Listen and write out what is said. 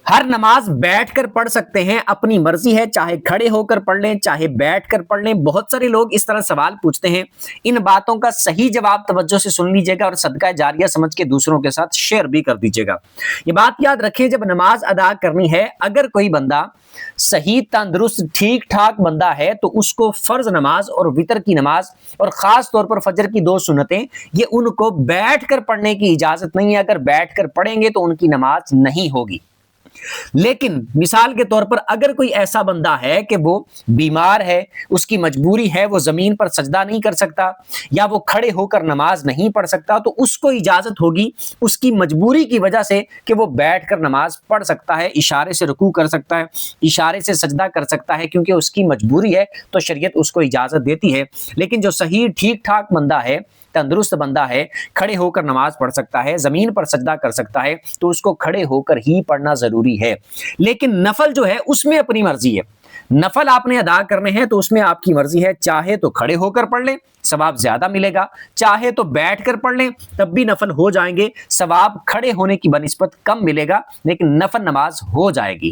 ہر نماز بیٹھ کر پڑھ سکتے ہیں، اپنی مرضی ہے، چاہے کھڑے ہو کر پڑھ لیں چاہے بیٹھ کر پڑھ لیں۔ بہت سارے لوگ اس طرح سوال پوچھتے ہیں، ان باتوں کا صحیح جواب توجہ سے سن لیجیے گا اور صدقہ جاریہ سمجھ کے دوسروں کے ساتھ شیئر بھی کر دیجیے گا۔ یہ بات یاد رکھیں، جب نماز ادا کرنی ہے، اگر کوئی بندہ صحیح تندرست ٹھیک ٹھاک بندہ ہے تو اس کو فرض نماز اور وتر کی نماز اور خاص طور پر فجر کی 2 سنتیں، یہ ان کو بیٹھ کر پڑھنے کی اجازت نہیں ہے۔ اگر بیٹھ کر پڑھیں گے تو ان کی نماز نہیں ہوگی۔ لیکن مثال کے طور پر اگر کوئی ایسا بندہ ہے کہ وہ بیمار ہے، اس کی مجبوری ہے، وہ زمین پر سجدہ نہیں کر سکتا یا وہ کھڑے ہو کر نماز نہیں پڑھ سکتا، تو اس کو اجازت ہوگی اس کی مجبوری کی وجہ سے کہ وہ بیٹھ کر نماز پڑھ سکتا ہے، اشارے سے رکوع کر سکتا ہے، اشارے سے سجدہ کر سکتا ہے، کیونکہ اس کی مجبوری ہے تو شریعت اس کو اجازت دیتی ہے۔ لیکن جو صحیح ٹھیک ٹھاک بندہ ہے، تندرست بندہ ہے، کھڑے ہو کر نماز پڑھ سکتا ہے، زمین پر سجدہ کر سکتا ہے، تو اس کو کھڑے ہو کر ہی پڑھنا ضروری ہے۔ لیکن نفل جو ہے اس میں اپنی مرضی ہے، نفل آپ نے ادا کرنے ہیں تو اس میں آپ کی مرضی ہے، چاہے تو کھڑے ہو کر پڑھ لیں، ثواب زیادہ ملے گا، چاہے تو بیٹھ کر پڑھ لیں، تب بھی نفل ہو جائیں گے، ثواب کھڑے ہونے کی بنسبت کم ملے گا، لیکن نفل نماز ہو جائے گی۔